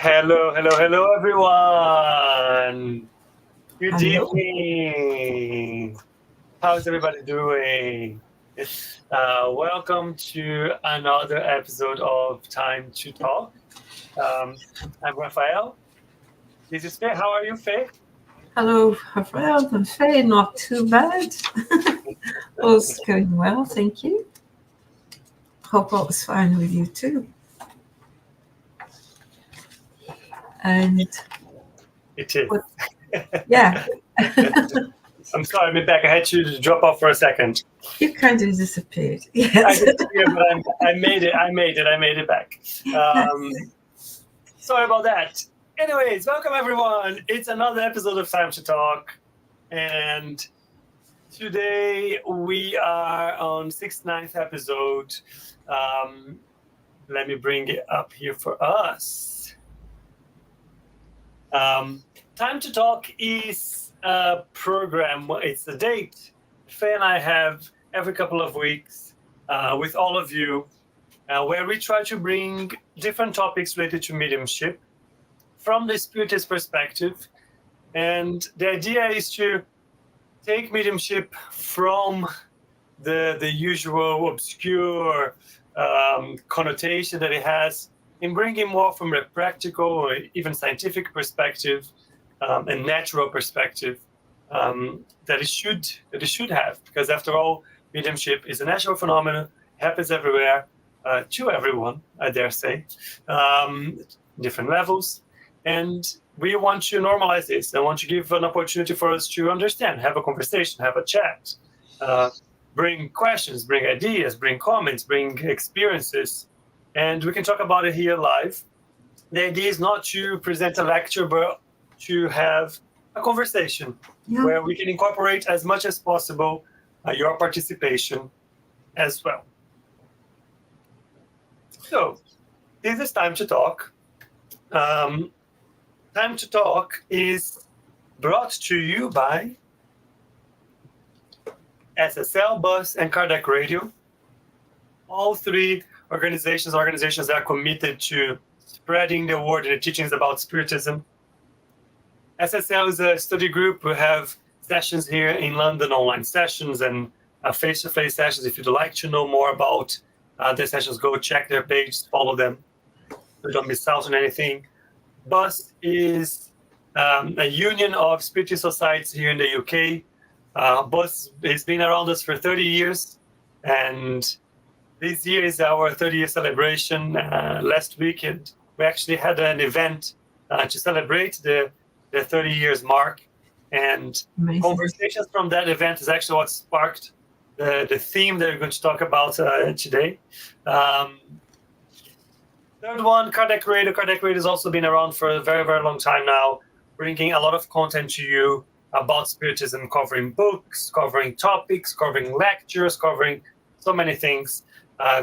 Hello, everyone. Good Hello. evening. How's everybody doing? Welcome to another episode of Time to Talk. I'm Rafael. This is Faye. How are you, Faye? Hello, Rafael and Faye. Not too bad. All's going well, thank you. Hope all is fine with you too. And It is. What- yeah, I'm sorry, I'm back. I had to drop off for a second. you kind of disappeared. I Yes. disappeared, but I made it back. Sorry about that. Anyways, welcome everyone. It's another episode of Time to Talk. And today we are on 69th episode. Let me bring it up here for us. Time to Talk is a program. It's a date Faye and I have every couple of weeks with all of you where we try to bring different topics related to mediumship from the spiritist perspective. And the idea is to take mediumship from the usual obscure connotation that it has and bring it more from a practical or even scientific perspective and natural perspective that it should have. Because after all, mediumship is a natural phenomenon, happens everywhere, to everyone, I dare say, different levels. And we want to normalize this. I want to give an opportunity for us to understand, have a conversation, have a chat, bring questions, bring ideas, bring comments, bring experiences, and we can talk about it here live. The idea is not to present a lecture, but to have a conversation where we can incorporate as much as possible your participation as well. So, this is Time to Talk. Time to Talk is brought to you by SSL, Bus, and Kardec Radio. All three organizations that are committed to spreading the word and the teachings about Spiritism. SSL is a study group. We have sessions here in London, online sessions, and face-to-face sessions. If you'd like to know more about the sessions, go check their page, follow them. So don't miss out on anything. Bus is a union of Spiritist societies here in the UK. Bus has been around us for 30 years, and this year is our 30-year celebration. Last weekend, we actually had an event to celebrate the 30 years mark, and Amazing. Conversations from that event is actually what sparked the theme that we're going to talk about today. Third one, Kardec Radio. Kardec Radio has also been around for a very, very long time now, bringing a lot of content to you about Spiritism, covering books, covering topics, covering lectures, covering so many things.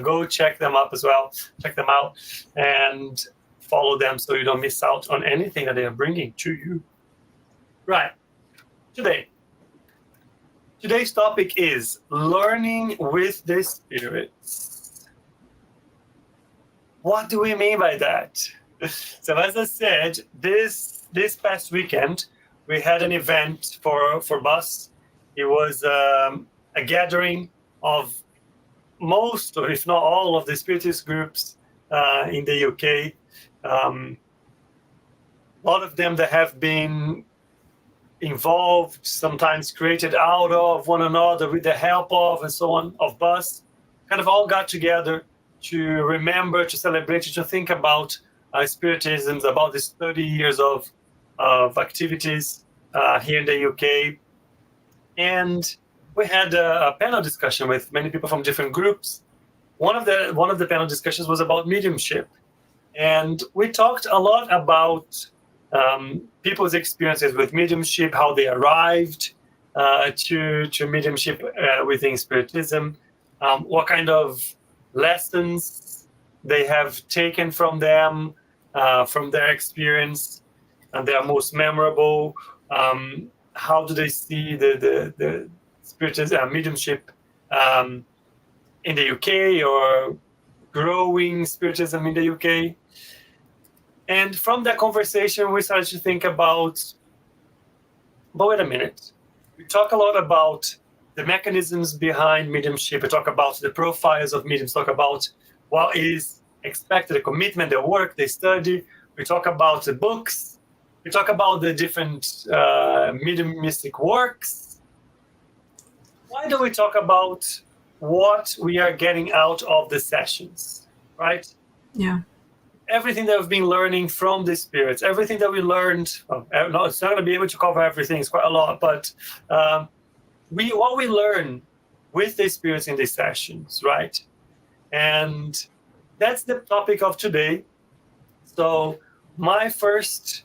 Go check them up as well. Check them out and follow them so you don't miss out on anything that they are bringing to you. Right. Today's topic is learning with the spirits. What do we mean by that? So as I said, this past weekend, we had an event for Bus. It was a gathering of most, or if not all, of the Spiritist groups in the UK. A lot of them that have been involved, sometimes created out of one another with the help of and so on, of Bus, kind of all got together to remember, to celebrate, to think about Spiritism, about these 30 years of activities here in the UK. And we had a panel discussion with many people from different groups. One of the panel discussions was about mediumship. And we talked a lot about people's experiences with mediumship, how they arrived to mediumship within Spiritism, what kind of lessons they have taken from them, from their experience, and they are most memorable. How do they see the Spiritism, mediumship in the UK, or growing Spiritism in the UK? And from that conversation, we started to think about, but wait a minute. We talk a lot about the mechanisms behind mediumship. We talk about the profiles of mediums, talk about what is expected, the commitment, the work, the study. We talk about the books. We talk about the different mediumistic works. Why don't we talk about what we are getting out of the sessions, right? Yeah. Everything that we've been learning from the spirits, everything that we learned. Well, no, it's not going to be able to cover everything. It's quite a lot, but what we learn with the spirits in these sessions, right? And that's the topic of today. So my first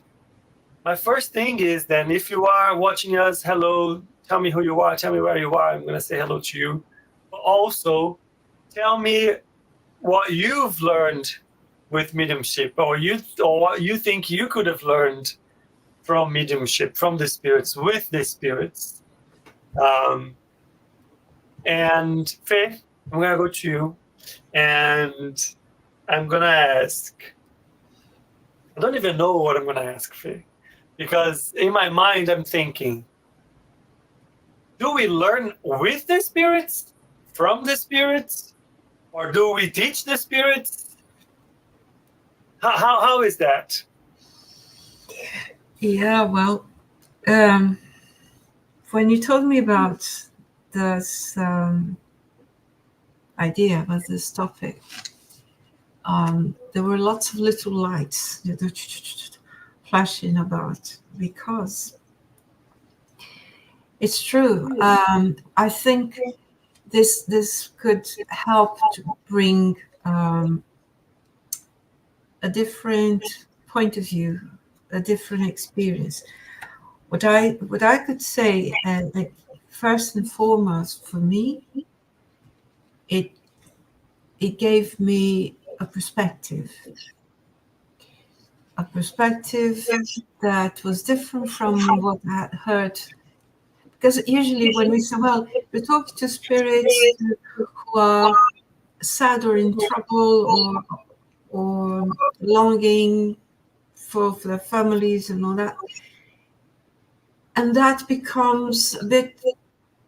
thing is then, if you are watching us, hello, tell me who you are, tell me where you are. I'm going to say hello to you. But also, tell me what you've learned with mediumship, or what you think you could have learned from mediumship, from the spirits, with the spirits. And Faye, I'm going to go to you, and I'm going to ask, I don't even know what I'm going to ask, Faye, because in my mind, I'm thinking, do we learn with the spirits, from the spirits, or do we teach the spirits? How is that? Yeah, well, when you told me about this idea, about this topic, there were lots of little lights flashing about, because it's true. I think this could help to bring a different point of view, a different experience. What I could say, like, first and foremost, for me, it gave me a perspective that was different from what I had heard. Because usually when we say, well, we talk to spirits who are sad or in trouble or longing for their families and all that, and that becomes a bit,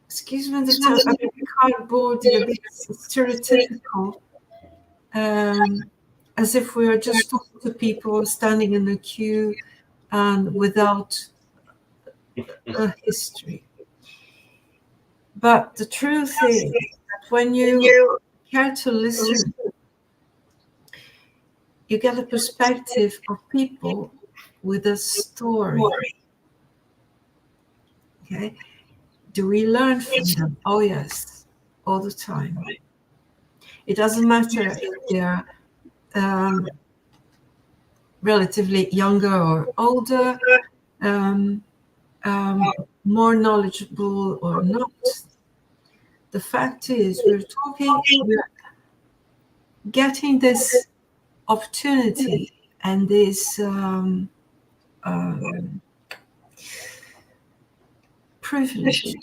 excuse me the term, a bit cardboardy, a bit stereotypical, as if we are just talking to people standing in the queue and without a history. But the truth is that when you care to listen, you get a perspective of people with a story. Okay, do we learn from them? Oh yes, all the time. It doesn't matter if they're relatively younger or older, more knowledgeable or not. The fact is, we're getting this opportunity and this privilege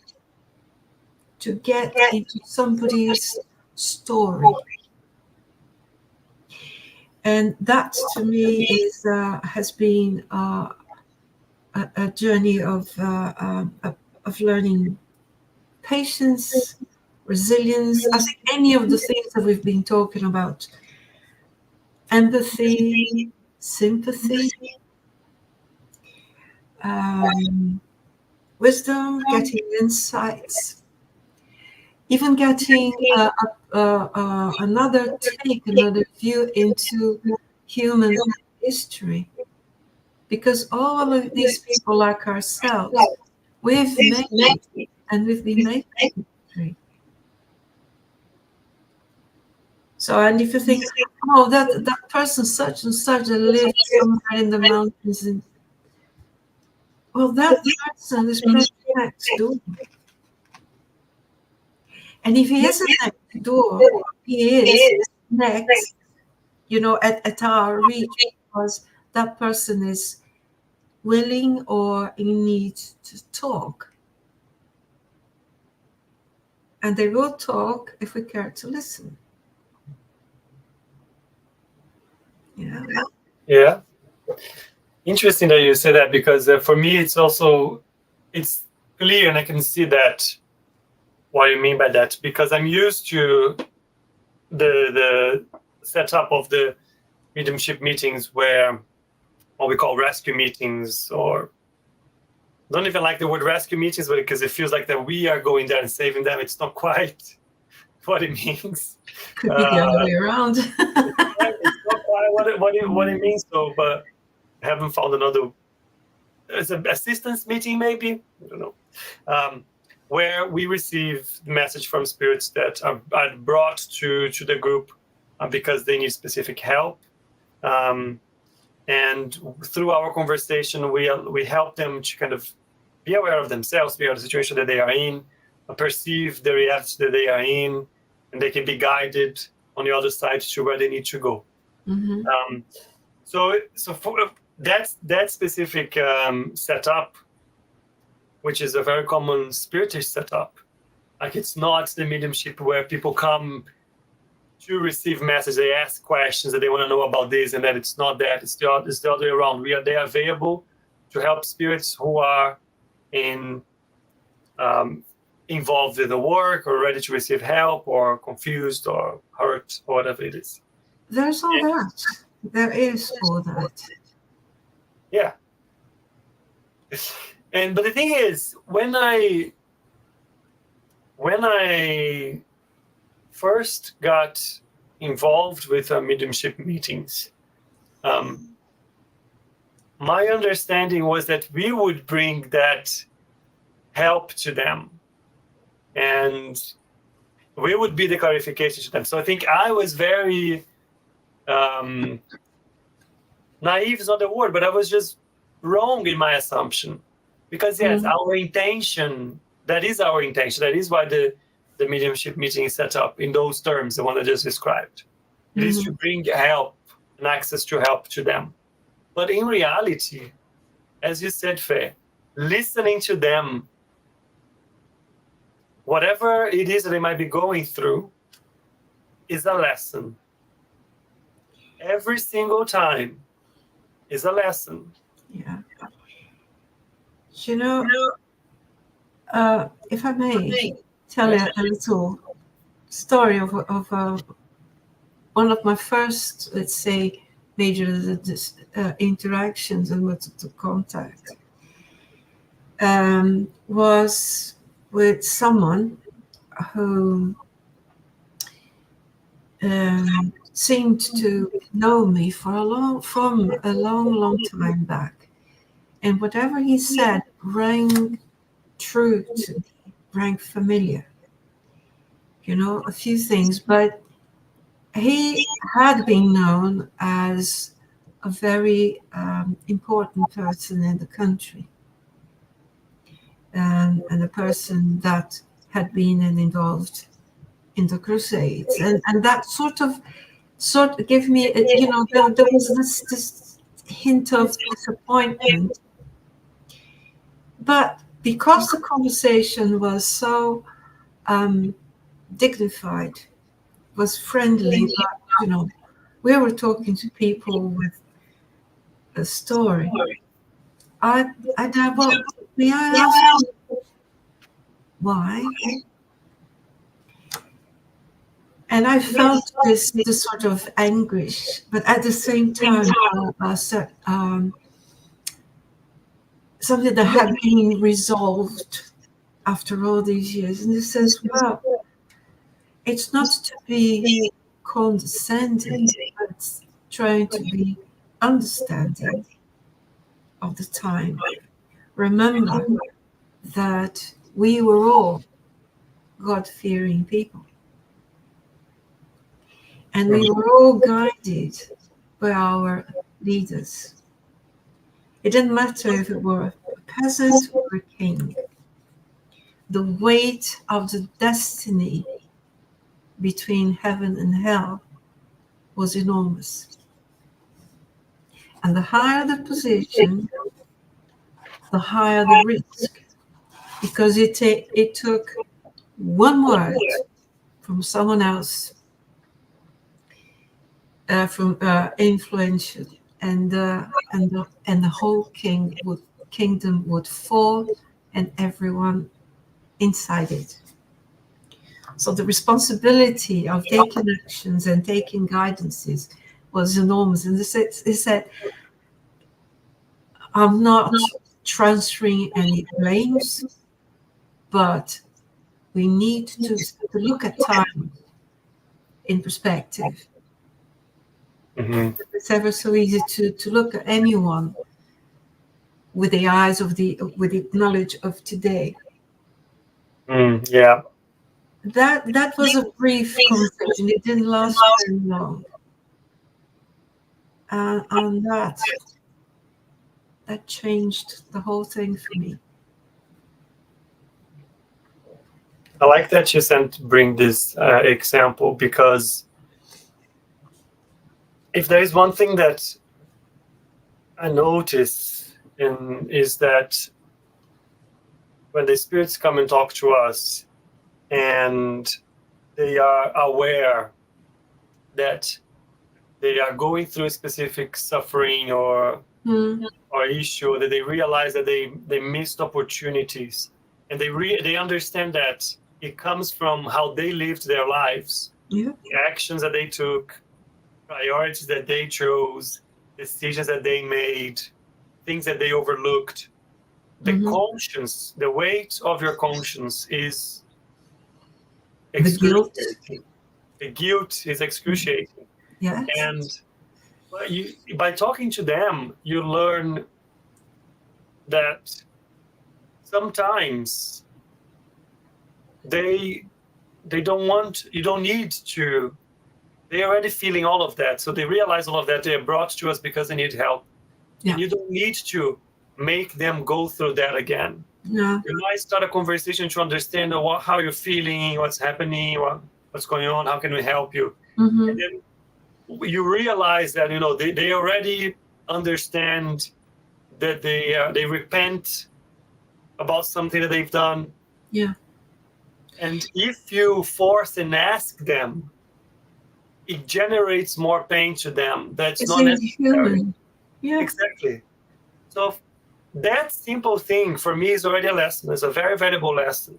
to get into somebody's story. And that, to me, has been a journey of learning patience, resilience, as any of the things that we've been talking about. Empathy, sympathy, wisdom, getting insights, even getting another view into human history. Because all of these people, like ourselves, we've made it, and we've been making history. So, and if you think, oh, that person such and such that lived somewhere in the mountains, and well, that person is probably next door. And if he isn't next door, he is next, at our reach, because that person is willing or in need to talk. And they will talk if we care to listen. Yeah. Interesting that you say that, because for me it's clear, and I can see that what you mean by that, because I'm used to the setup of the mediumship meetings, where what we call rescue meetings, or don't even like the word rescue meetings, but because it feels like that we are going there and saving them. It's not quite what it means. Could be the other way around. It's not quite what it means, though, but I haven't found another. It's an assistance meeting, maybe, I don't know, where we receive the message from spirits that are brought to the group because they need specific help. And through our conversation, we help them to kind of be aware of themselves, be aware of the situation that they are in, perceive the reality that they are in, and they can be guided on the other side to where they need to go. Mm-hmm. So for that specific setup, which is a very common spiritish setup, like it's not the mediumship where people come to receive messages, they ask questions that they want to know about this, and that it's not that, it's the other way around. They are available to help spirits who are involved in the work, or ready to receive help, or confused, or hurt, or whatever it is. There's all that. There is all that. Yeah. But the thing is, when I first got involved with mediumship meetings, my understanding was that we would bring that help to them, and we would be the clarification to them. So I think I was very naive is not the word, but I was just wrong in my assumption. Because yes, our intention, that is our intention. That is why the mediumship meeting is set up in those terms, the one I just described. It is to bring help and access to help to them. But in reality, as you said, Faye, listening to them, whatever it is that they might be going through, is a lesson. Every single time is a lesson. Yeah. You know, if I may tell you a little story of one of my first, let's say, major interactions and with contact was with someone who seemed to know me from a long time back. And whatever he said rang true to me, rang familiar. You know, a few things, but he had been known as a very important person in the country, and a person that had been involved in the Crusades, and that sort of gave me, you know, there was this hint of disappointment. But because the conversation was so dignified, was friendly, but, you know, we were talking to people with a story. I well, may I ask why? And I felt this sort of anguish, but at the same time, something that had been resolved after all these years. And he says, well, it's not to be condescending, but trying to be understanding of the time. Remember that we were all God-fearing people. And we were all guided by our leaders. It didn't matter if it were a peasant or a king. The weight of the destiny between heaven and hell was enormous. And the higher the position, the higher the risk. Because it took one word from someone else, from influential, and the whole kingdom would fall, and everyone inside it. So the responsibility of taking actions and taking guidances was enormous. And he said, I'm not transferring any blames, but we need to look at time in perspective. Mm-hmm. It's ever so easy to look at anyone with the eyes of with the knowledge of today. Yeah. That was a brief conversation. It didn't last very long. And that changed the whole thing for me. I like that you bring this example, because if there is one thing that I notice is that when the spirits come and talk to us, and they are aware that they are going through a specific suffering or issue, that they realize that they missed opportunities, and they understand that it comes from how they lived their lives, the actions that they took, priorities that they chose, decisions that they made, things that they overlooked. The conscience, the weight of your conscience is excruciating. The guilt is excruciating. Yes. And by talking to them, you learn that sometimes they don't want, you don't need to, they're already feeling all of that. So they realize all of that. They're brought to us because they need help. Yeah. And you don't need to make them go through that again. No. You might start a conversation to understand how you're feeling, what's happening, what's going on, how can we help you. And then you realize that, they already understand that they repent about something that they've done. Yeah. And if you force and ask them, it generates more pain to them. That's not necessary. Yeah. Exactly. So that simple thing for me is already a lesson. It's a very valuable lesson,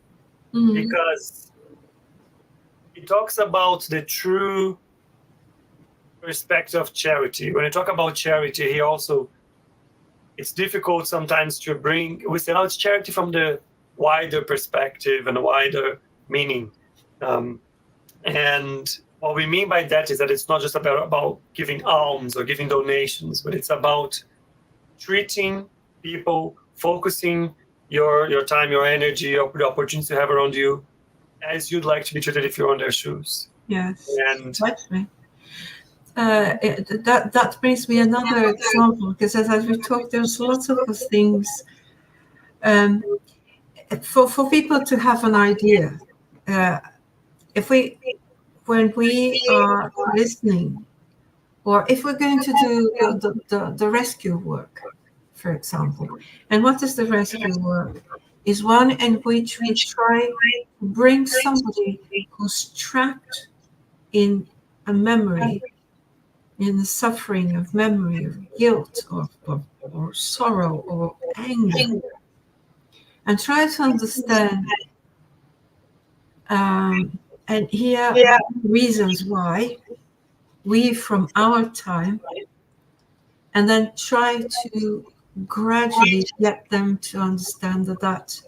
because it talks about the true perspective of charity. When you talk about charity, he also, it's difficult sometimes to bring, we say, it's charity from the wider perspective and the wider meaning. And what we mean by that is that it's not just about giving alms or giving donations, but it's about treating people, focusing your time, your energy, the opportunities you have around you as you'd like to be treated if you're on their shoes. Yes. And that brings me another example, because as we talked, there's lots of things for people to have an idea. When we are listening, or if we're going to do the rescue work, for example, and what is the rescue work? Is one in which we try to bring somebody who's trapped in a memory, in the suffering of memory, of guilt, or sorrow, or anger, and try to understand and hear reasons why we from our time, and then try to gradually get them to understand that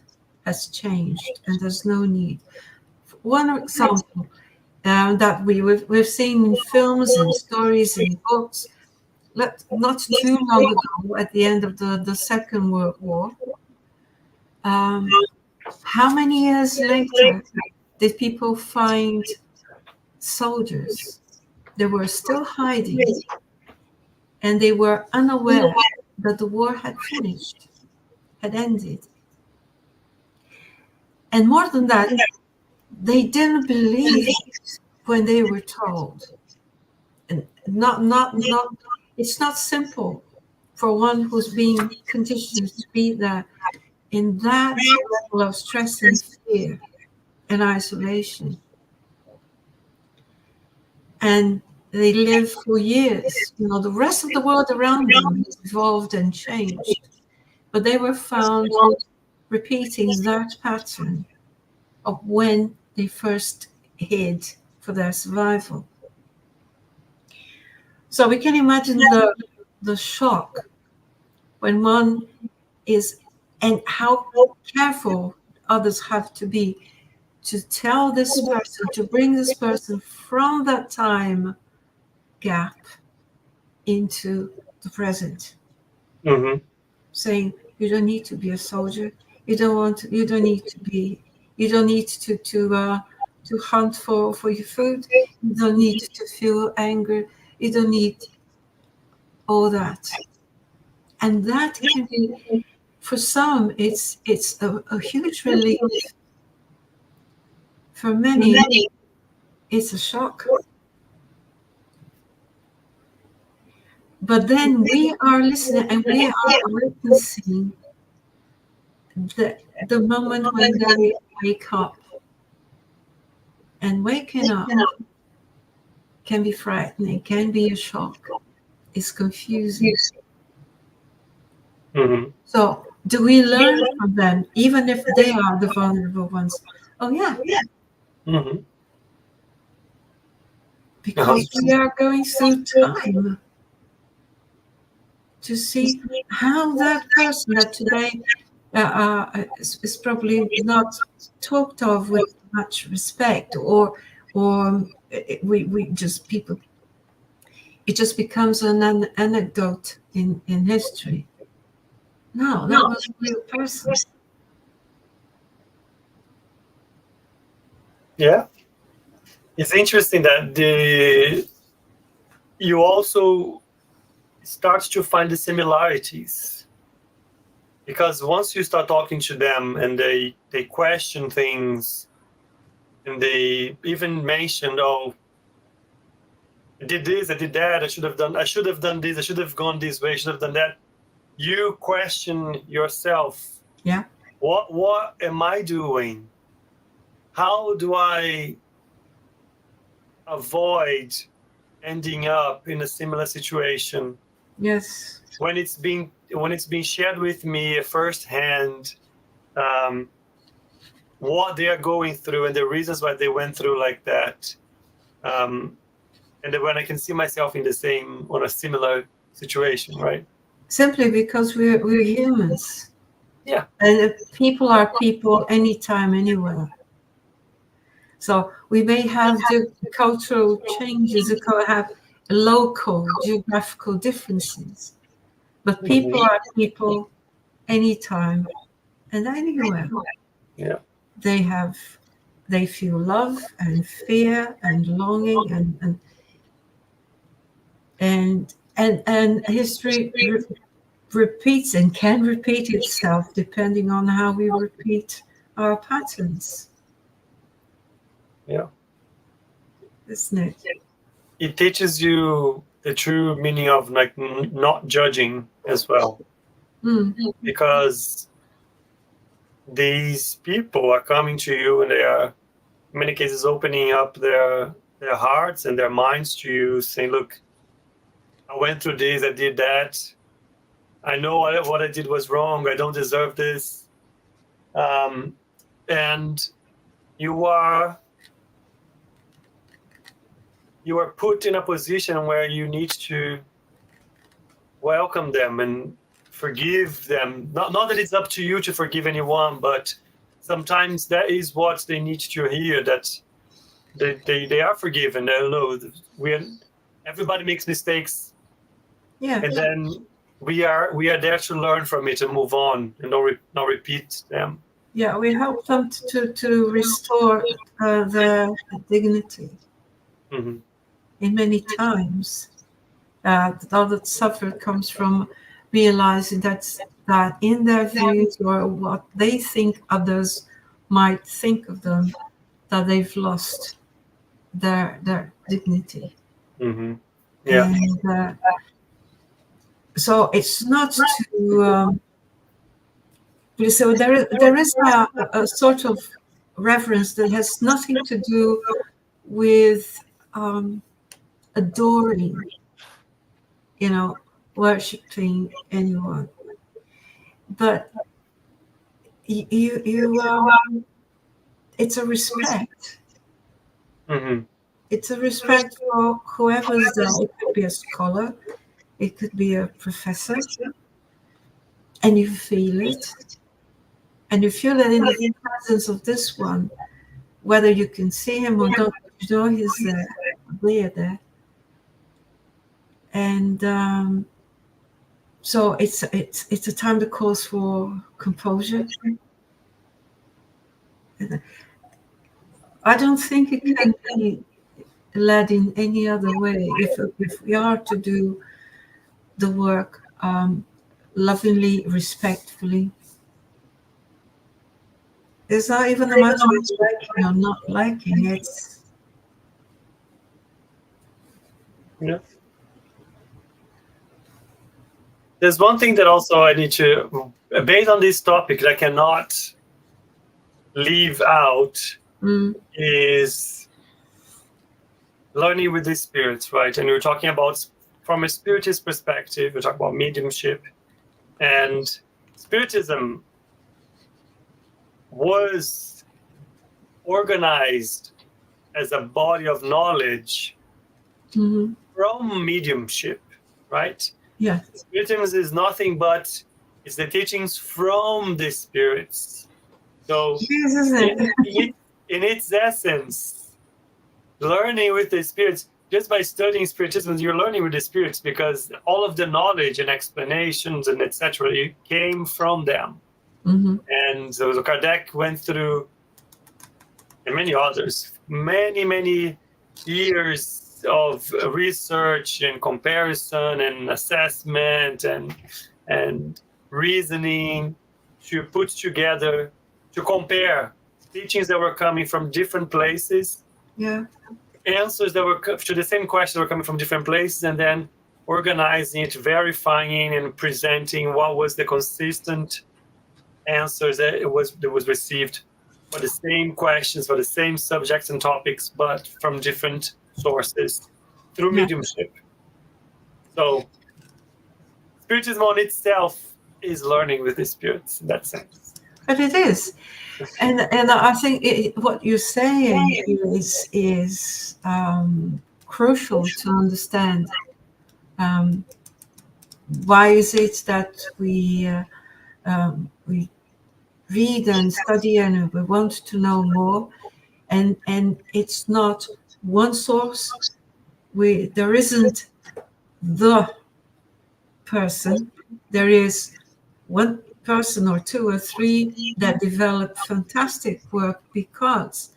has changed and there's no need. One example that we've seen in films and stories and books, not too long ago, at the end of the Second World War, how many years later did people find soldiers? They were still hiding, and they were unaware that the war had finished, had ended. And more than that, they didn't believe it when they were told. And it's not simple for one who's being conditioned to be there in that level of stress and fear and isolation. And they live for years. You know, the rest of the world around them has evolved and changed, but they were found repeating that pattern of when they first hid for their survival. So we can imagine the shock when one is, and how careful others have to be to tell this person, to bring this person from that time gap into the present, saying, you don't need to be a soldier. You don't need to hunt for your food. You don't need to feel anger. You don't need all that. And that can be, for some, it's a huge relief. For many, it's a shock. But then we are listening and we are witnessing the moment when they wake up. And waking up can be frightening, can be a shock. It's confusing. So do we learn from them, even if they are the vulnerable ones? Oh, yeah. Because we are going through time to see how that person that today is probably not talked of with much respect, or we just people, it just becomes an anecdote in history. No, that was a real person. Yeah, it's interesting that you also start to find the similarities, because once you start talking to them and they question things, and they even mentioned, oh, I did this, I did that, I should have done this, I should have gone this way, I should have done that. You question yourself. Yeah. What am I doing? How do I avoid ending up in a similar situation? Yes. When it's being shared with me firsthand, what they are going through and the reasons why they went through like that, and then when I can see myself on a similar situation, right? Simply because we're humans. Yeah. And people are people anytime, anywhere. So we may have the cultural changes, we could have local geographical differences, but people are people anytime and anywhere. Yeah. They feel love and fear and longing and history repeats and can repeat itself depending on how we repeat our patterns. Yeah. Isn't it? It teaches you the true meaning of like not judging as well. Because these people are coming to you and they are in many cases opening up their hearts and their minds to you, saying, look, I went through this, I did that, I know what I did was wrong, I don't deserve this. And you are put in a position where you need to welcome them and forgive them. Not that it's up to you to forgive anyone, but sometimes that is what they need to hear, that they are forgiven. No, everybody makes mistakes. Yeah. And then we are there to learn from it and move on and not repeat them. Yeah, we help them to restore their dignity. In many times, all that suffer comes from realizing that in their views or what they think others might think of them, that they've lost their dignity. Yeah. And so it's not to. So there is a sort of reverence that has nothing to do with adoring, worshipping anyone. But it's a respect. Mm-hmm. It's a respect for whoever's there. It could be a scholar, it could be a professor, and you feel it. And you feel that in the presence of this one, whether you can see him or not, you know he's there, they're there. And so it's a time that calls for composure. I don't think it can be led in any other way. If we are to do the work lovingly, respectfully, it's not even a matter of liking or not liking. It's Yeah. There's one thing that also I need to, based on this topic, that I cannot leave out is learning with the spirits, right? And we're talking about, from a spiritist perspective, we talk about mediumship, and spiritism was organized as a body of knowledge from mediumship, right? Yeah. Spiritism is nothing but it's the teachings from the spirits. So in its essence, learning with the spirits, just by studying spiritism, you're learning with the spirits because all of the knowledge and explanations and etc. came from them. And so Kardec went through, and many others, many years of research and comparison and assessment and reasoning to put together, to compare teachings that were coming from different places, answers that were to the same question were coming from different places, and then organizing it, verifying and presenting what was the consistent answers that was received for the same questions, for the same subjects and topics, but from different sources through mediumship. So spiritism on itself is learning with the spirits in that sense. But it is. And I think what you're saying is crucial to understand. Why is it that we read and study and we want to know more, and it's not one source. There isn't the person. There is one person or two or three that develop fantastic work, because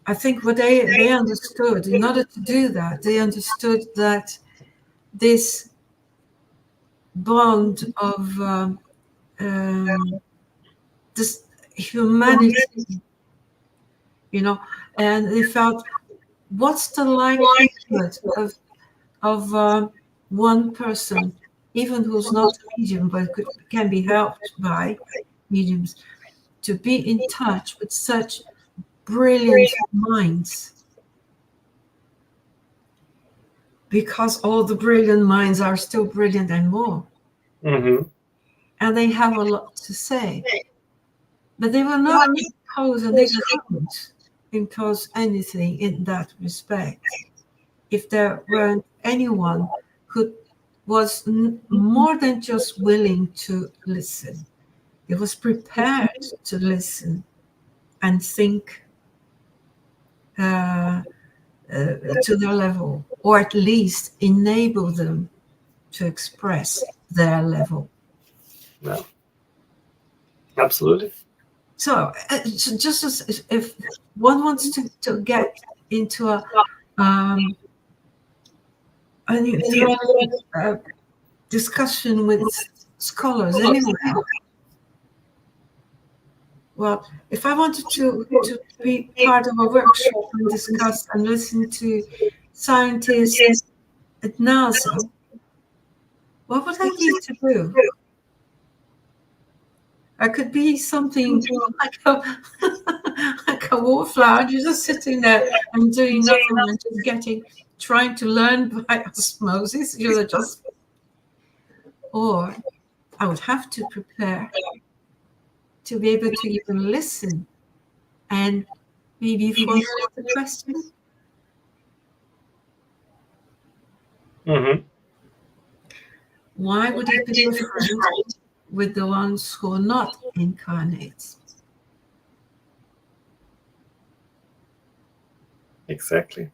I think what they understood, in order to do that, they understood that this bond of this humanity, and they felt, what's the likelihood of one person, even who's not a medium but can be helped by mediums, to be in touch with such brilliant minds, because all the brilliant minds are still brilliant and more, and they have a lot to say, but they will not impose, and they couldn't impose anything in that respect if there weren't anyone who was more than just willing to listen. He was prepared to listen and think to their level, or at least enable them to express their level. Yeah, absolutely. So just as if one wants to get into a discussion with scholars anywhere. Well, if I wanted to be part of a workshop and discuss and listen to scientists at NASA, what would I need to do? I could be something like a a wallflower, and you're just sitting there and doing nothing and just trying to learn by osmosis. You're just, or I would have to prepare to be able to even listen and maybe formulate the question. Mm-hmm. Why would it be different with the ones who are not incarnate? Exactly.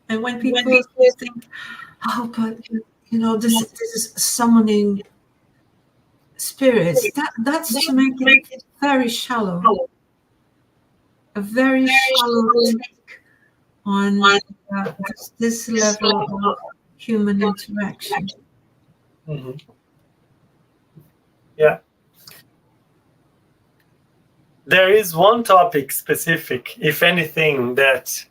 And when people think, oh, but this is summoning spirits, that's to make it very shallow, a very shallow take on this level of human interaction. Mm-hmm. Yeah. There is one topic specific, if anything, that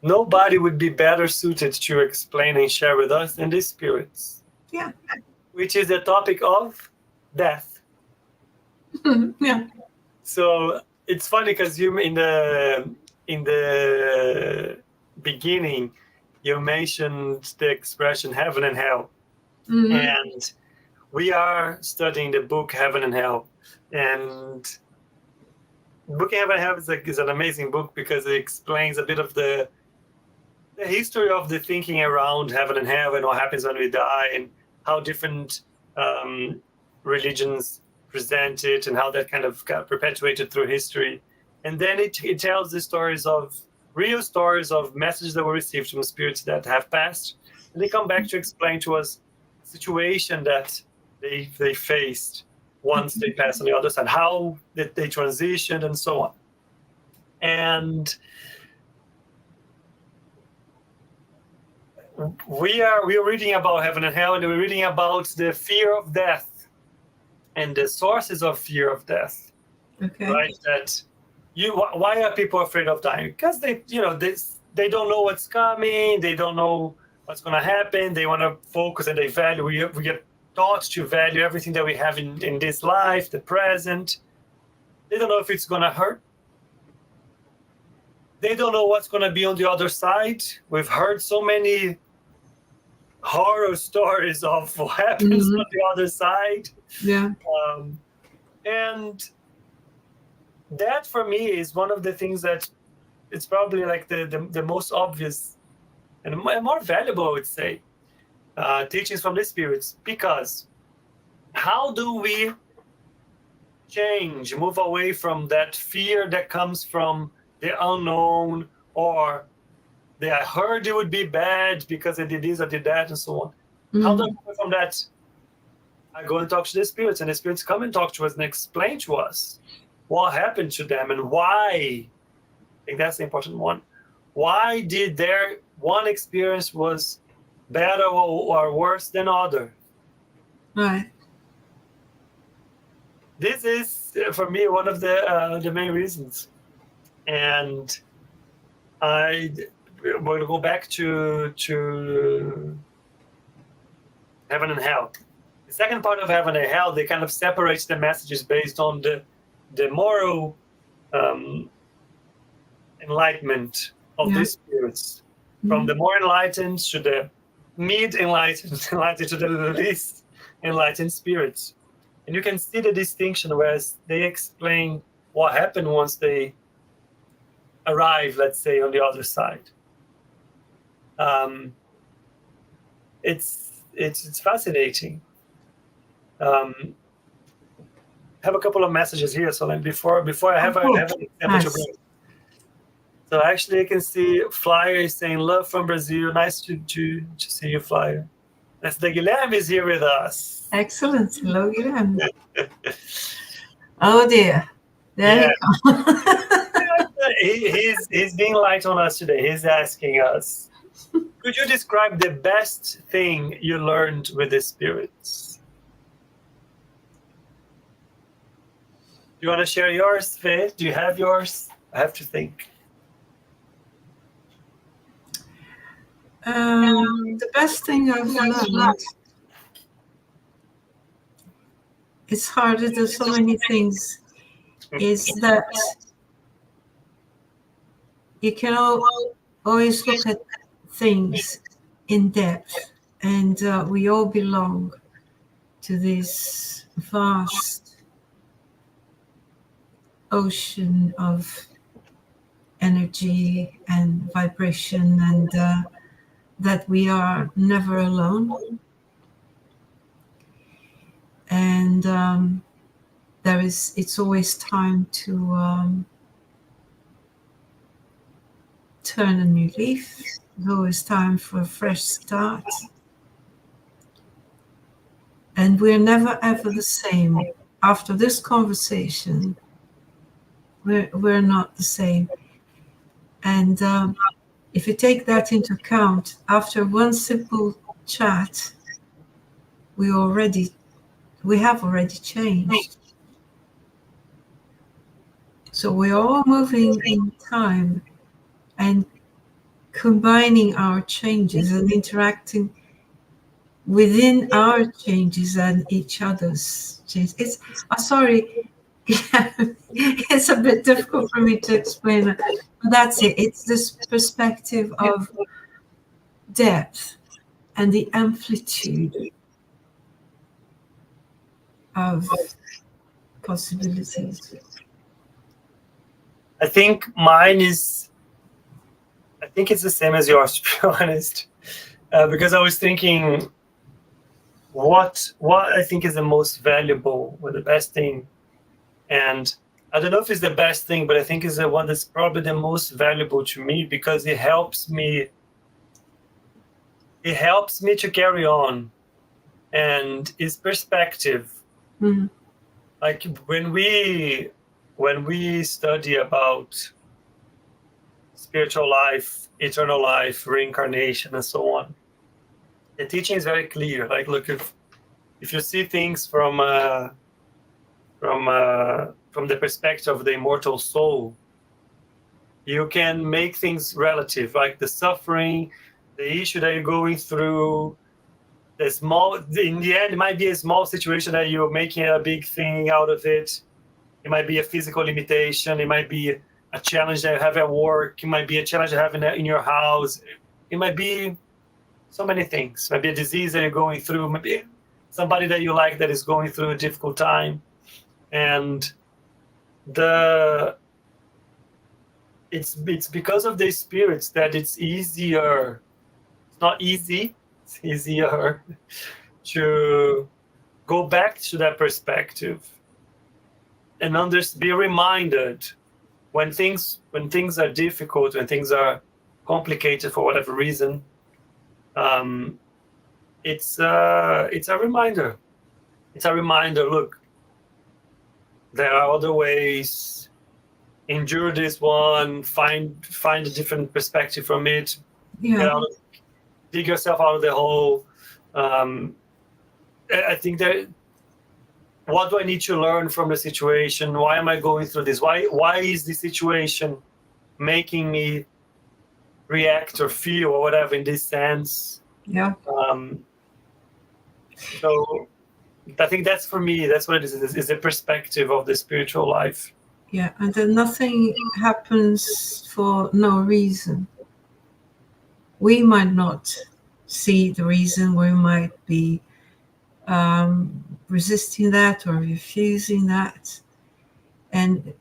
nobody would be better suited to explain and share with us than the spirits. Yeah. Which is the topic of death. Yeah. So it's funny because you in the beginning you mentioned the expression heaven and hell. Mm-hmm. And we are studying the book Heaven and Hell. And book Heaven and Hell is an amazing book because it explains a bit of the history of the thinking around heaven and hell and what happens when we die and how different religions present it and how that kind of got perpetuated through history. And then it tells the real stories of messages that were received from spirits that have passed. And they come back to explain to us the situation that they faced once they passed on the other side, how they transitioned and so on. And we are reading about heaven and hell, and we're reading about the fear of death and the sources of fear of death. Okay. Right? That why are people afraid of dying? Because they don't know what's coming, they don't know what's going to happen, they want to focus and they value. We get taught to value everything that we have in this life, the present. They don't know if it's going to hurt. They don't know what's going to be on the other side. We've heard so many horror stories of what happens on the other side. Yeah. And that for me is one of the things that it's probably like the most obvious and more valuable, I would say, teachings from the spirits. Because how do we move away from that fear that comes from the unknown, or I heard it would be bad because I did this, I did that, and so on. Mm-hmm. How do I move from that? I go and talk to the spirits, and the spirits come and talk to us and explain to us what happened to them and why. I think that's the important one. Why did their one experience was better or worse than other? Right. This is, for me, one of the main reasons. And we're going to go back to heaven and hell. The second part of heaven and hell, they kind of separates the messages based on the moral enlightenment of these spirits. Mm-hmm. From the more enlightened to the mid-enlightened to the least enlightened spirits. And you can see the distinction, whereas they explain what happened once they arrive, let's say, on the other side. It's fascinating. Have a couple of messages here, so like before I have an example to bring. So actually, I can see Flyer is saying love from Brazil. Nice to see you, Flyer. That's the Guilherme is here with us. Excellent. Hello, Guilherme. Oh dear. There you go. He's being light on us today. He's asking us, could you describe the best thing you learned with the spirits? Do you want to share yours, Faye? Do you have yours? I have to think. The best thing I've learned, it's harder, there's so many things, is that you can always look at things in depth, and we all belong to this vast ocean of energy and vibration, and that we are never alone. And it's always time to turn a new leaf. It's always time for a fresh start. And we're never ever the same. After this conversation, we're not the same. And if you take that into account, after one simple chat, we have already changed. So we're all moving in time and combining our changes and interacting within our changes and each other's changes. Sorry, it's a bit difficult for me to explain it, but that's it. It's this perspective of depth and the amplitude of possibilities. I think it's the same as yours, to be honest, because I was thinking what I think is the most valuable or the best thing, and I don't know if it's the best thing, but I think it's the one that's probably the most valuable to me, because it helps me to carry on, and it's perspective. Mm-hmm. Like when we study about spiritual life, eternal life, reincarnation, and so on, the teaching is very clear. Like, look, if you see things from the perspective of the immortal soul, you can make things relative, like the suffering, the issue that you're going through. In the end, it might be a small situation that you're making a big thing out of it. It might be a physical limitation. It might be a challenge that you have at work. It might be a challenge you have in your house. It might be so many things. It might be a disease that you're going through. Maybe somebody that you like that is going through a difficult time. And it's because of the spirits that it's easier. It's not easy. It's easier to go back to that perspective and be reminded when things are difficult, when things are complicated for whatever reason. It's a reminder. It's a reminder. Look, there are other ways. Endure this one. Find a different perspective from it. Yeah. Dig yourself out of the hole. I think that. What do I need to learn from the situation? Why am I going through this? Why is this situation making me react or feel or whatever in this sense? Yeah. So I think that's, for me, that's what it is the perspective of the spiritual life. Yeah, and then nothing happens for no reason. We might not see the reason. We might be resisting that or refusing that. And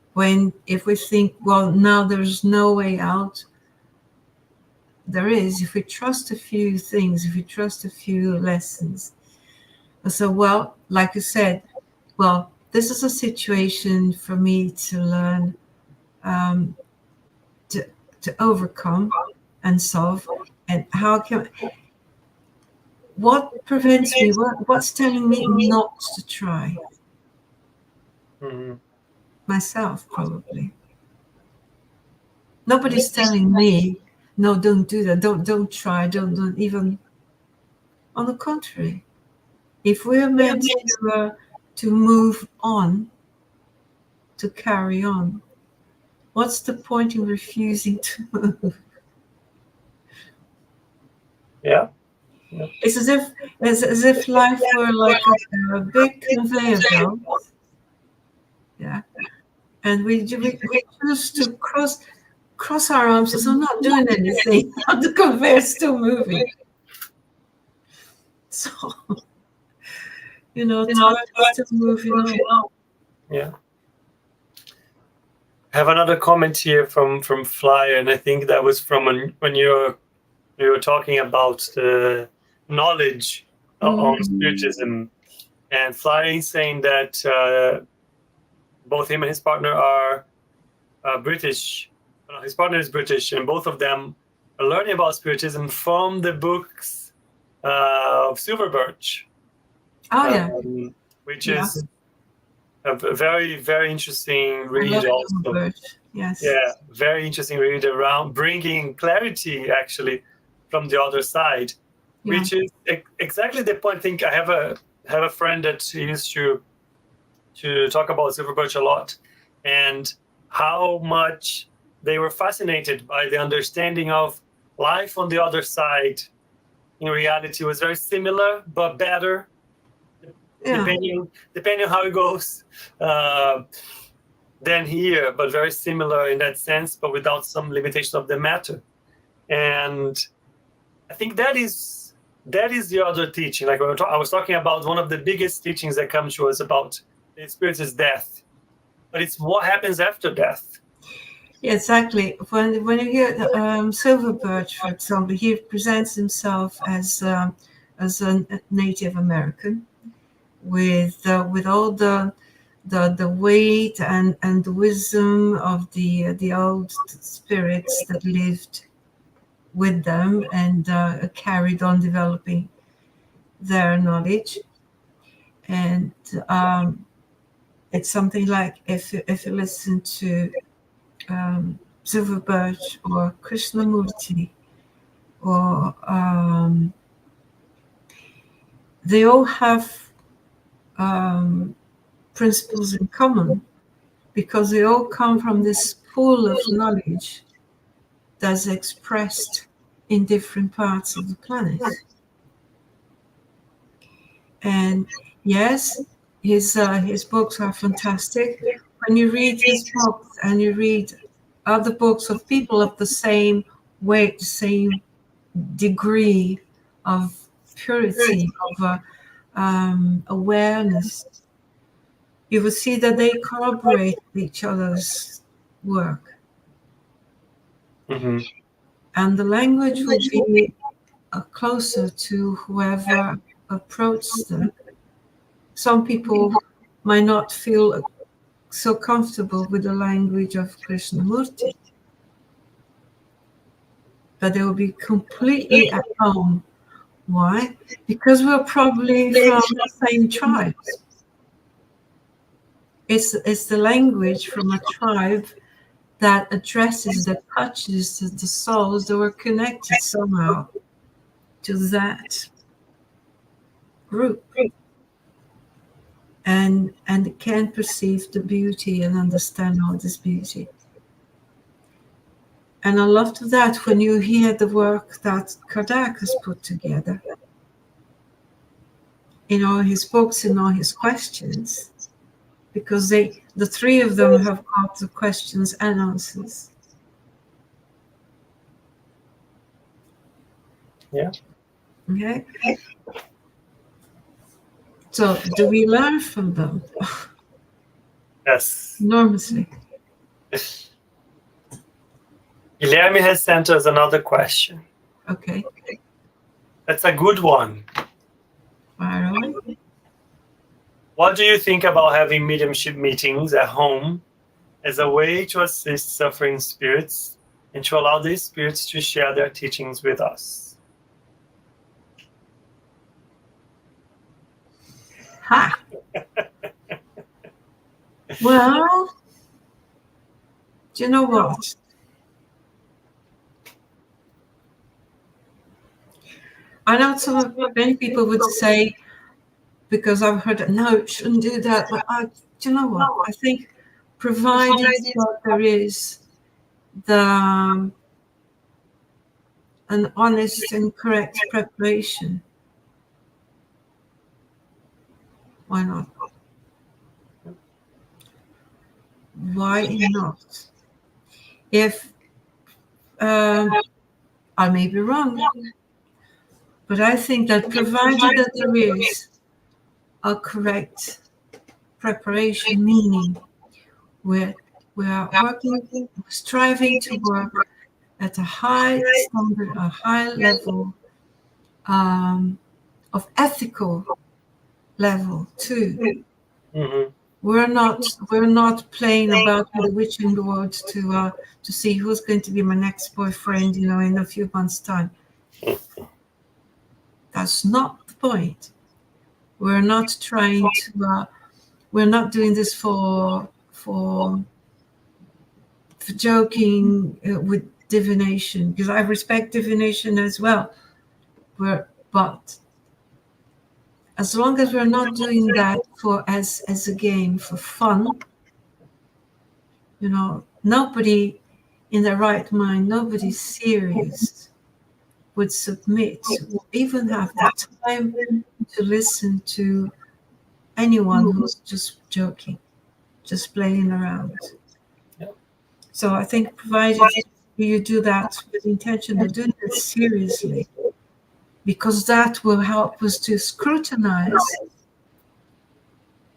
if we think, well, now there's no way out, there is. If we trust a few things, if we trust a few lessons. So, well, like you said, well, this is a situation for me to learn to overcome and solve. And what prevents me? What's telling me not to try? Mm-hmm. Myself, probably. Nobody's telling me, no, don't do that. Don't try. Don't even. On the contrary, if we're meant to move on, to carry on, what's the point in refusing to move? Yeah. It's as if life were like a big conveyor belt. Yeah. And we choose to cross. cross our arms as I'm not doing anything. The conveyor's still moving. So, time is still moving on. Yeah. I have another comment here from Flyer, and I think that was from when you were talking about the knowledge on spiritism. And Flyer is saying that both him and his partner are British. His partner is British, and both of them are learning about spiritism from the books of Silver Birch. Oh, yeah. Which is a very, very interesting read also. Yes. Yeah, very interesting read around bringing clarity actually from the other side, which is exactly the point. I think I have a friend that used to talk about Silver Birch a lot, and how much they were fascinated by the understanding of life on the other side. In reality, was very similar but better. Depending on how it goes, than here, but very similar in that sense, but without some limitation of the matter. And I think that is the other teaching. Like I was talking about, one of the biggest teachings that comes to us about the experience is death, but it's what happens after death. Yeah, exactly. When you hear Silver Birch, for example, he presents himself as a Native American, with all the weight and the wisdom of the old spirits that lived with them and carried on developing their knowledge. And it's something like if you listen to Silver Birch or Krishnamurti, or they all have principles in common, because they all come from this pool of knowledge that's expressed in different parts of the planet. And yes, his books are fantastic. When you read his books and you read other books of people of the same weight, the same degree of purity, of awareness, you will see that they corroborate each other's work. Mm-hmm. And the language will be closer to whoever approaches them. Some people might not feel so comfortable with the language of Krishnamurti, but they will be completely at home. Why? Because we're probably from the same tribes. It's the language from a tribe that addresses, that touches the souls that were connected somehow to that group, and can perceive the beauty and understand all this beauty. And I loved that when you hear the work that Caldas has put together in all his books, in all his questions, because the three of them have got the questions and answers. Yeah. Okay. So do we learn from them? Yes. Enormously. Guilherme has sent us another question. Okay. That's a good one. Fire on. What do you think about having mediumship meetings at home as a way to assist suffering spirits and to allow these spirits to share their teachings with us? Ha! Well, do you know what? I know many people would say, because I've heard that, no, shouldn't do that. But do you know what? I think provided that there is an honest and correct preparation, why not? Why not? If I may be wrong, but I think that provided that there is a correct preparation, meaning we are working, striving to work at a high standard, a high level of ethical level too. Mm-hmm. We're not playing about with the witching rods to see who's going to be my next boyfriend, in a few months' time. That's not the point. We're not trying to. We're not doing this for joking with divination, because I respect divination as well. But as long as we're not doing that as a game for fun, nobody in their right mind, nobody serious would submit, or even have the time to listen to anyone who's just joking, just playing around. Yeah. So I think provided you do that with the intention of doing it seriously, because that will help us to scrutinize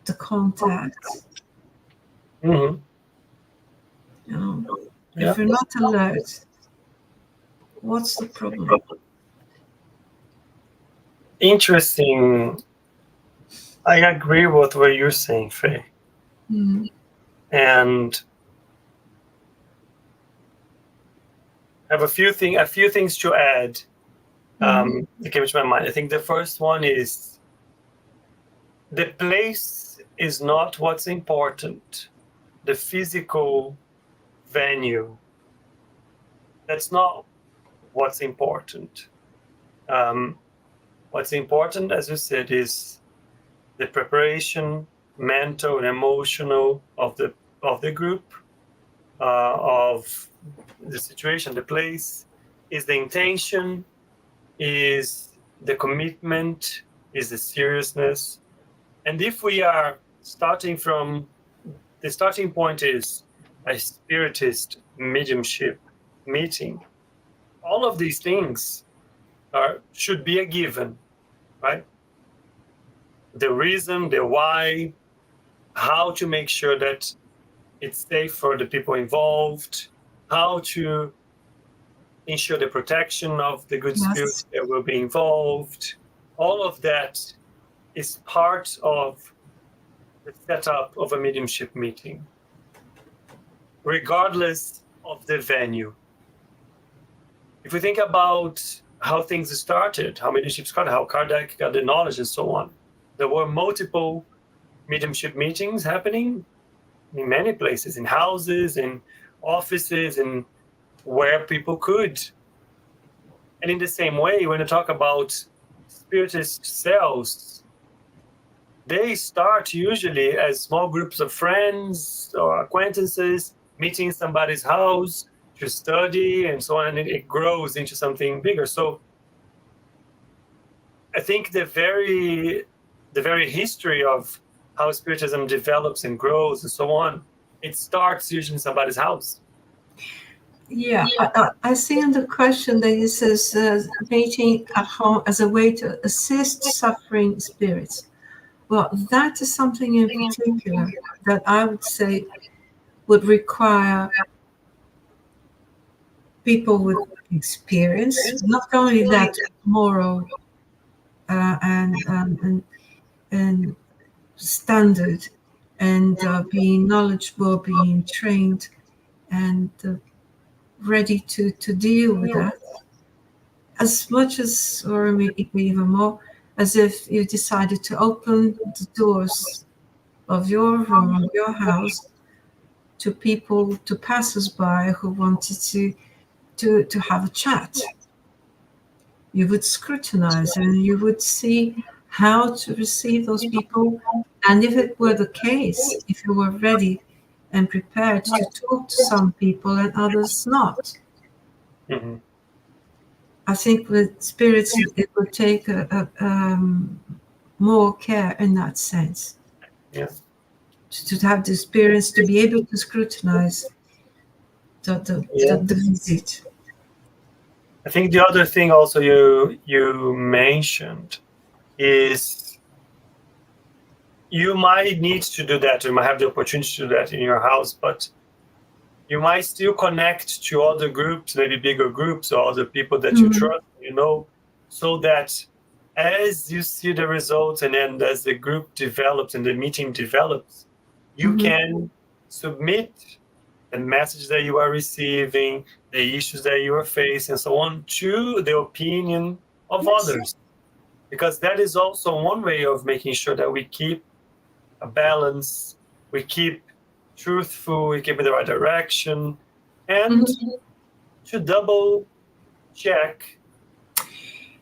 the contact. Mm-hmm. If we're not alert, what's the problem? Interesting. I agree with what you're saying, Faye. And I have a few things to add. That came to my mind. I think the first one is the place is not what's important. The physical venue, that's not what's important. What's important, as you said, is the preparation, mental and emotional of the group, of the situation, the place, is the intention, is the commitment, is the seriousness. And if we are starting from the starting point is a spiritist mediumship meeting, all of these things should be a given, right? The reason, the why, how to make sure that it's safe for the people involved, how to ensure the protection of the good spirits that will be involved. All of that is part of the setup of a mediumship meeting, regardless of the venue. If we think about how things started, how mediumship started, how Kardec got the knowledge and so on, there were multiple mediumship meetings happening in many places, in houses, in offices, and where people could. And in the same way, when you talk about spiritist cells, they start usually as small groups of friends or acquaintances meeting somebody's house to study and so on, and it grows into something bigger. So I think the very history of how Spiritism develops and grows and so on, it starts usually in somebody's house. Yeah, I see in the question that it says meeting at home as a way to assist suffering spirits. Well, that is something in particular that I would say would require people with experience, not only that moral and standard, and being knowledgeable, being trained, and ready to deal with that, as much as, or maybe even more, as if you decided to open the doors of your room, of your house, to people, to passers-by who wanted to have a chat. You would scrutinize and you would see how to receive those people, and if it were the case, if you were ready and prepared to talk to some people and others not. Mm-hmm. I think with spirits, it would take more care in that sense. Yeah. To have the experience, to be able to scrutinize the visit. I think the other thing also you mentioned is you might need to do that. You might have the opportunity to do that in your house, but you might still connect to other groups, maybe bigger groups or other people that you trust, so that as you see the results and then as the group develops and the meeting develops, you can submit the message that you are receiving, the issues that you are facing, and so on, to the opinion of others. Because that is also one way of making sure that we keep a balance, we keep truthful, we keep in the right direction, and to double check.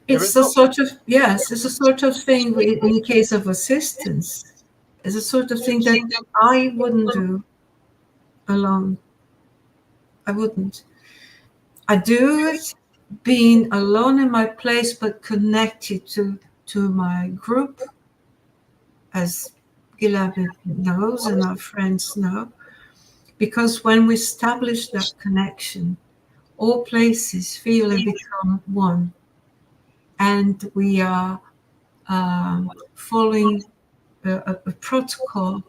It's a sort of, it's a sort of thing in the case of assistance. It's a sort of thing that I wouldn't do alone. I wouldn't. I do it being alone in my place, but connected to my group, as Gilabit knows and our friends know. Because when we establish that connection, all places feel and become one. And we are following a protocol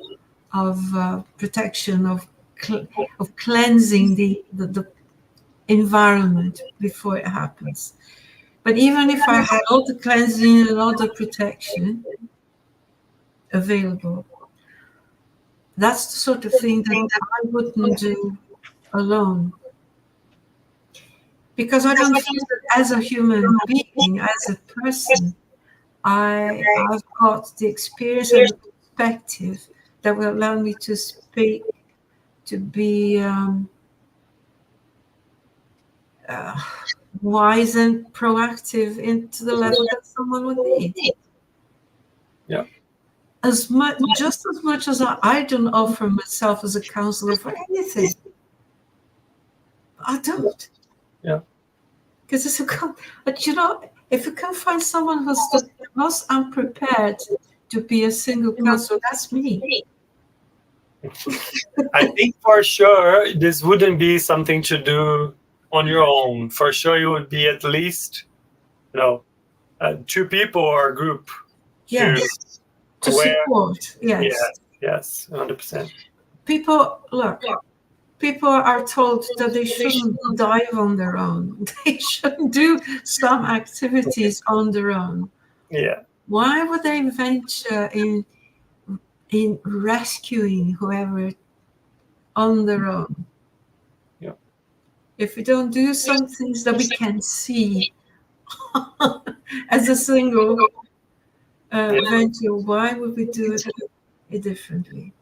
of protection, of cleansing the environment before it happens. But even if I had all the cleansing and all the protection available, that's the sort of thing that I wouldn't do alone. Because I don't feel that as a human being, as a person, I've got the experience and the perspective that will allow me to speak, to be wise and proactive into the level that someone would need. Yeah. Just as much as I don't offer myself as a counselor for anything. I don't. Yeah. Because if you can find someone who's the most unprepared to be a single counselor, that's me. I think for sure this wouldn't be something to do on your own. For sure, you would be at least, 2 people or a group. Yes. To support. Yes. Yes, 100%. People are told that they shouldn't dive on their own. They shouldn't do some activities on their own. Yeah. Why would they venture in rescuing whoever on their own? Yeah. If we don't do some things that we can see as a single venture, why would we do it differently?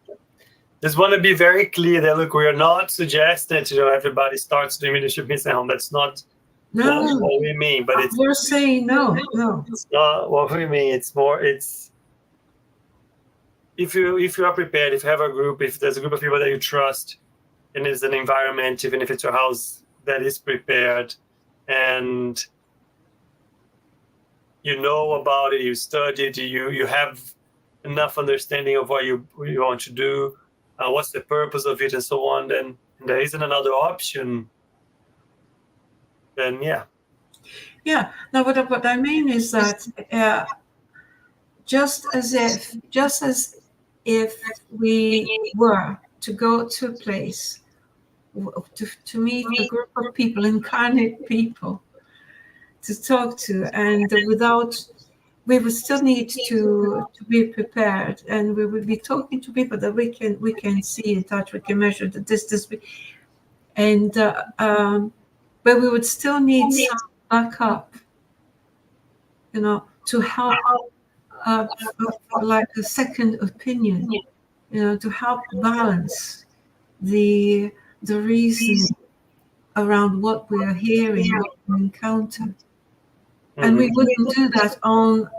Just want to be very clear that, look, we are not suggesting that everybody starts doing mediumship in home. That's not what we mean. But we're saying no. It's not what we mean. It's more. It's if you are prepared, if you have a group, if there's a group of people that you trust, and it's an environment, even if it's your house, that is prepared, and you know about it, you studied, you have enough understanding of what you want to do. What's the purpose of it, and so on, then there isn't another option, then yeah. No, what I mean is that just as if we were to go to a place to meet a group of people, incarnate people, to talk to, and we would still need to be prepared, and we would be talking to people that we can see and touch, we can measure the distance, and but we would still need some backup, to help, like a second opinion, to help balance the reason around what we are hearing, what we encounter. And we wouldn't do that on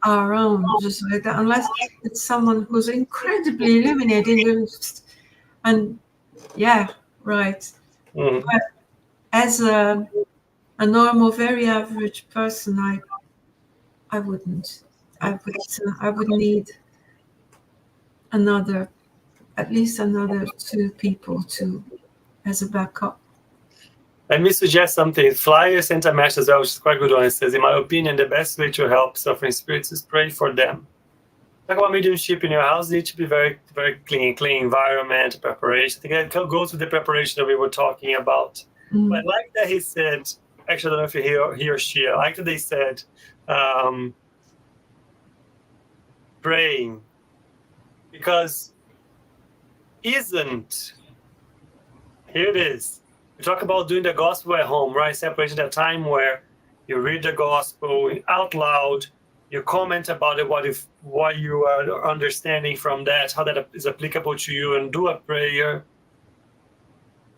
our own, just like that, unless it's someone who's incredibly illuminated. And right. But as a normal, very average person, I wouldn't. I would need at least another 2 people as a backup. Let me suggest something. Flyer sent a message as well, which is quite good one. It says, in my opinion, the best way to help suffering spirits is pray for them. Talk about mediumship in your house. Need to be very, very clean environment, preparation. I think it goes with the preparation that we were talking about. But like that he said, actually, I don't know if he or she, I like that they said, praying. Because here it is. We talk about doing the gospel at home, right? Separation, that time where you read the gospel out loud, you comment about it, what you are understanding from that, how that is applicable to you, and do a prayer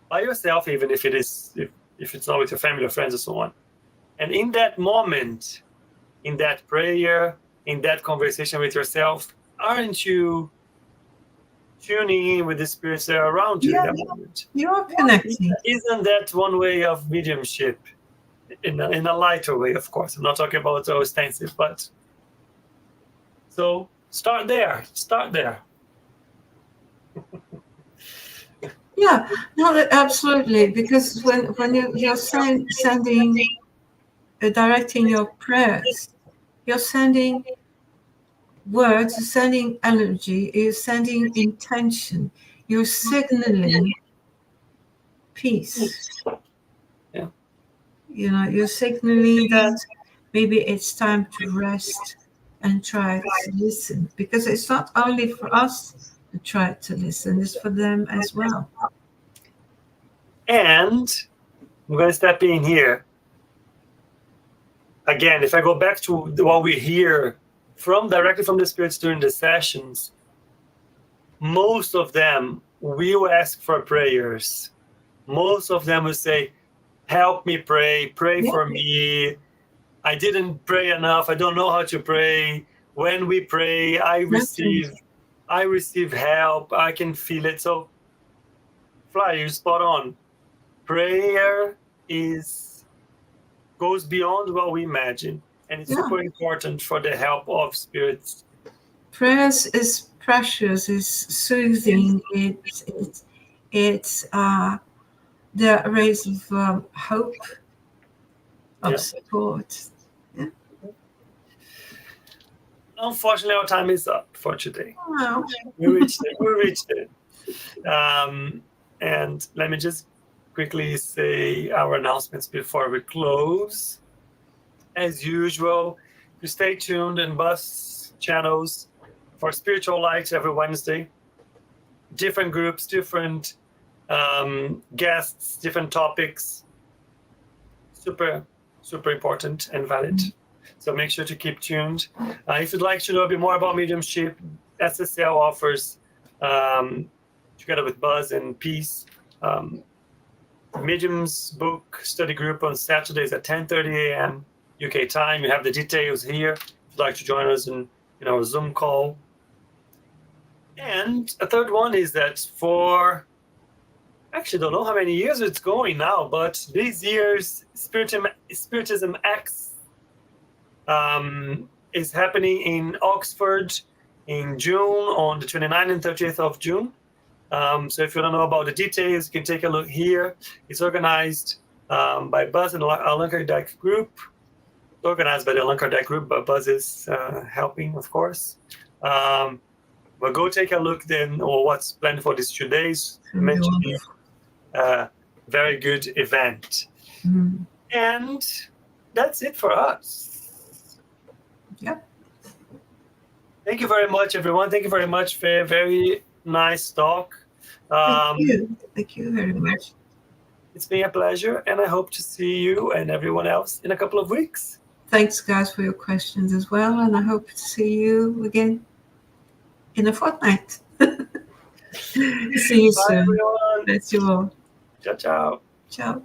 by yourself, even if it's not with your family or friends and so on. And in that moment, in that prayer, in that conversation with yourself, aren't you tuning in with the spirits that are around you in that moment? You're connecting. Isn't that one way of mediumship? In a lighter way, of course. I'm not talking about so extensive, but so start there. Yeah, no, absolutely. Because when you're sending, directing your prayers, you're sending words, you're sending energy, you're sending intention, you're signaling peace. Yeah. You're signaling that maybe it's time to rest and try to listen, because it's not only for us to try to listen, it's for them as well. And I'm going to step in here. Again, if I go back to what we hear directly from the spirits during the sessions, most of them will ask for prayers. Most of them will say, help me pray for me. I didn't pray enough. I don't know how to pray. When we pray, I receive help. I can feel it. So, Fly, you're spot on. Prayer goes beyond what we imagine, and it's super important for the help of spirits. Prayers is precious, is soothing. It's the rays of hope, of support. Yeah. Unfortunately, our time is up for today. Wow. We reached it. And let me just quickly say our announcements before we close. As usual, you stay tuned in Bus channels for Spiritual Light every Wednesday. Different groups, different guests, different topics. Super, super important and valid. So make sure to keep tuned. If you'd like to know a bit more about mediumship, SSL offers, together with Buzz and Peace, Medium's book study group on Saturdays at 10:30 a.m. UK time. You have the details here if you'd like to join us in our Zoom call. And a third one is that for, actually don't know how many years it's going now, but these years, Spiritism X is happening in Oxford in June, on the 29th and 30th of June. So if you don't know about the details, you can take a look here. It's organized by Buzz and Allan Kardec group. Organized by the Allan Kardec group, but Buzz is helping, of course. But go take a look then, or what's planned for these 2 days. Meant to be a very good event. And that's it for us. Yep. Thank you very much, everyone. Thank you very much, Faye. Very nice talk. Thank you very much. It's been a pleasure, and I hope to see you and everyone else in a couple of weeks. Thanks, guys, for your questions as well, and I hope to see you again in a fortnight. See you soon. Bye, everyone. Bless you all. Ciao, ciao. Ciao.